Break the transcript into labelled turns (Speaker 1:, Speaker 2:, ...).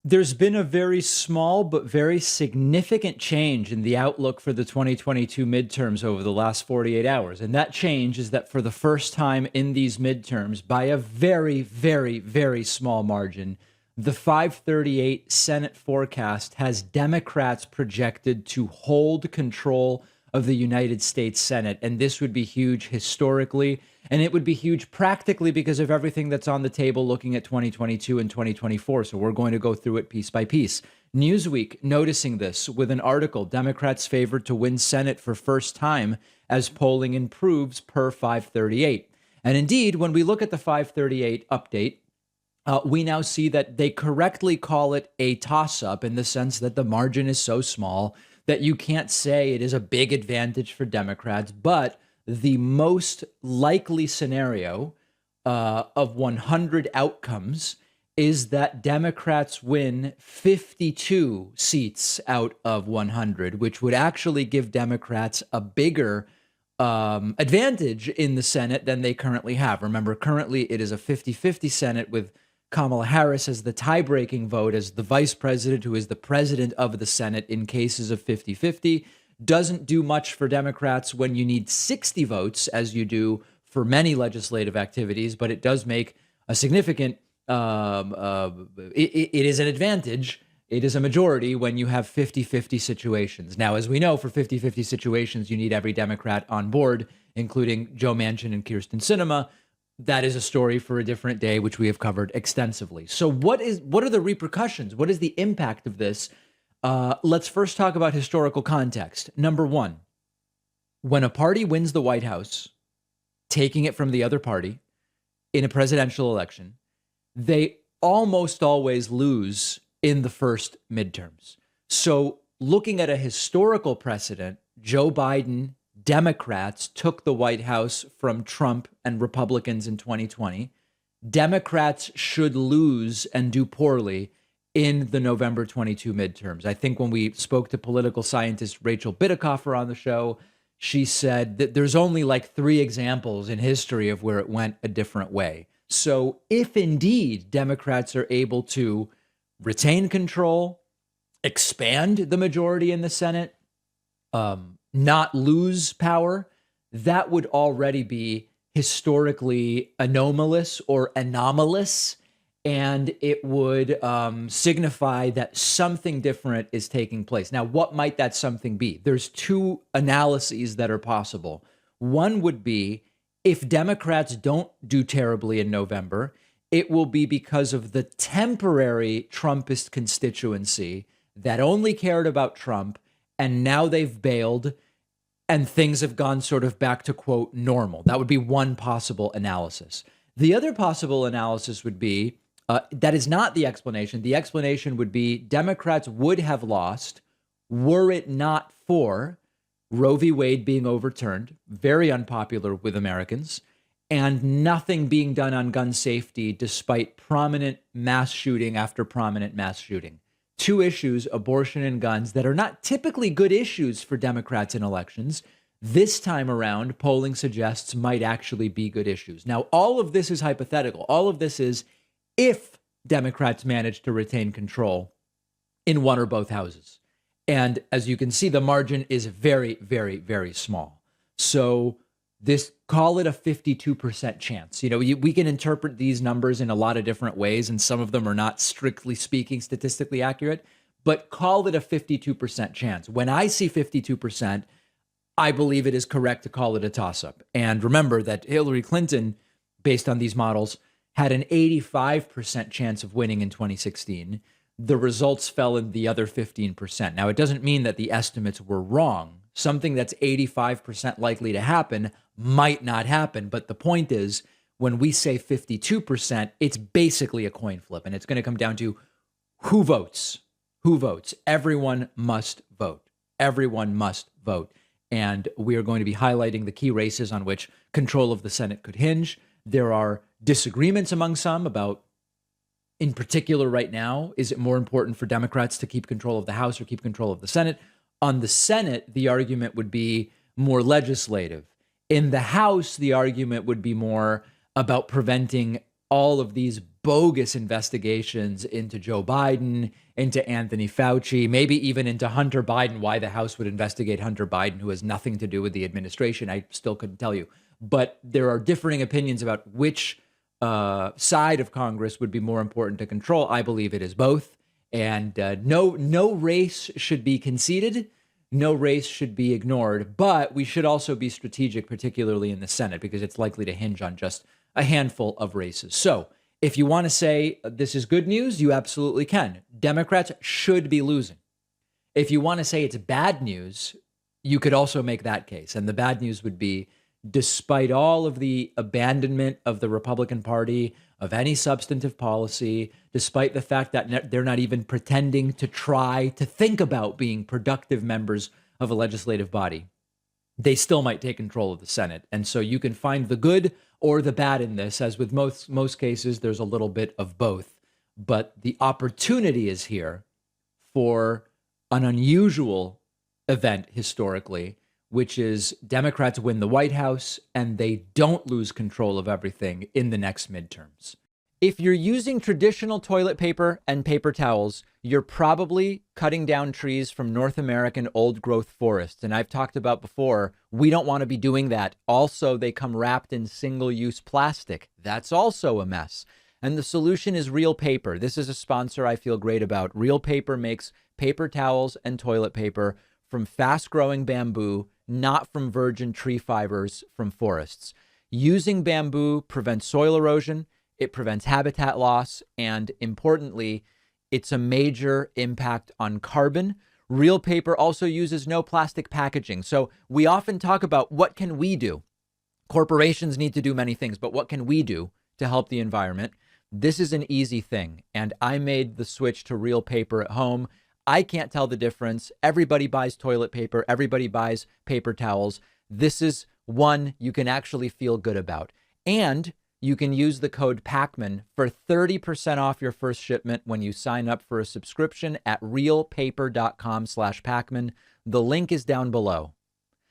Speaker 1: There's been a very small but very significant change in the outlook for the 2022 midterms over the last 48 hours. And that change is that for the first time in these midterms, by a very, very, very small margin, the 538 Senate forecast has Democrats projected to hold control of the United States Senate. And this would be huge historically, and it would be huge practically because of everything that's on the table looking at 2022 and 2024. So we're going to go through it piece by piece. Newsweek noticing this with an article, Democrats favored to win Senate for first time as polling improves per 538. And indeed, when we look at the 538 update, we now see that they correctly call it a toss-up in the sense that the margin is so small that you can't say it is a big advantage for Democrats. But the most likely scenario of 100 outcomes is that Democrats win 52 seats out of 100, which would actually give Democrats a bigger advantage in the Senate than they currently have. Remember, currently it is a 50-50 Senate with Kamala Harris as the tie-breaking vote as the vice president, who is the president of the Senate in cases of 50-50. Doesn't do much for Democrats when you need 60 votes, as you do for many legislative activities, but it does make a significant, it is an advantage. It is a majority when you have 50-50 situations. Now, as we know, for 50-50 situations, you need every Democrat on board, including Joe Manchin and Kyrsten Sinema. That is a story for a different day, which we have covered extensively. So what are the repercussions? What is the impact of this? Let's first talk about historical context. Number one, when a party wins the White House, taking it from the other party in a presidential election, they almost always lose in the first midterms. So looking at a historical precedent, Joe Biden, Democrats took the White House from Trump and Republicans in 2020. Democrats should lose and do poorly in the November 22 midterms. I think when we spoke to political scientist Rachel Bitecofer on the show, she said that there's only like 3 examples in history of where it went a different way. So if indeed Democrats are able to retain control, expand the majority in the Senate, not lose power, that would already be historically anomalous or anomalous. And it would signify that something different is taking place. Now, what might that something be? There's 2 analyses that are possible. One would be if Democrats don't do terribly in November, it will be because of the temporary Trumpist constituency that only cared about Trump, and now they've bailed and things have gone sort of back to, quote, normal. That would be one possible analysis. The other possible analysis would be that is not the explanation. The explanation would be Democrats would have lost were it not for Roe v. Wade being overturned, very unpopular with Americans, and nothing being done on gun safety despite prominent mass shooting after prominent mass shooting. 2 issues, abortion and guns, that are not typically good issues for Democrats in elections. This time around, polling suggests might actually be good issues. Now, all of this is hypothetical. All of this is if Democrats manage to retain control in one or both houses. And as you can see, the margin is very, very, very small. So this, call it a 52% chance. You know, we can interpret these numbers in a lot of different ways, and some of them are not strictly speaking statistically accurate, but call it a 52% chance. When I see 52%, I believe it is correct to call it a toss-up. And remember that Hillary Clinton, based on these models, had an 85% chance of winning in 2016. The results fell in the other 15%. Now, it doesn't mean that the estimates were wrong. Something that's 85% likely to happen might not happen. But the point is, when we say 52%, it's basically a coin flip. And it's going to come down to who votes. Who votes? Everyone must vote. Everyone must vote. And we are going to be highlighting the key races on which control of the Senate could hinge. There are disagreements among some about, in particular right now, is it more important for Democrats to keep control of the House or keep control of the Senate? On the Senate, the argument would be more legislative. In the House, the argument would be more about preventing all of these bogus investigations into Joe Biden, into Anthony Fauci, maybe even into Hunter Biden, why the House would investigate Hunter Biden, who has nothing to do with the administration. I still couldn't tell you. But there are differing opinions about which side of Congress would be more important to control. I believe it is both. And no race should be conceded. No race should be ignored. But we should also be strategic, particularly in the Senate, because it's likely to hinge on just a handful of races. So if you want to say this is good news, you absolutely can. Democrats should be losing. If you want to say it's bad news, you could also make that case. And the bad news would be, despite all of the abandonment of the Republican Party, of any substantive policy, despite the fact that they're not even pretending to try to think about being productive members of a legislative body, they still might take control of the Senate. And so you can find the good or the bad in this. As with most cases, there's a little bit of both. But the opportunity is here for an unusual event historically, which is Democrats win the White House and they don't lose control of everything in the next midterms. If you're using traditional toilet paper and paper towels, you're probably cutting down trees from North American old growth forests. And I've talked about before, we don't want to be doing that. Also, they come wrapped in single-use plastic. That's also a mess. And the solution is Real Paper. This is a sponsor I feel great about. Real Paper makes paper towels and toilet paper from fast-growing bamboo, not from virgin tree fibers from forests. Using bamboo prevents soil erosion, it prevents habitat loss, and importantly, it's a major impact on carbon. Real Paper also uses no plastic packaging. So we often talk about what can we do? Corporations need to do many things, but what can we do to help the environment? This is an easy thing, and I made the switch to Real Paper at home. I can't tell the difference. Everybody buys toilet paper. Everybody buys paper towels. This is one you can actually feel good about. And you can use the code PACMAN for 30% off your first shipment when you sign up for a subscription at realpaper.com/PACMAN. The link is down below.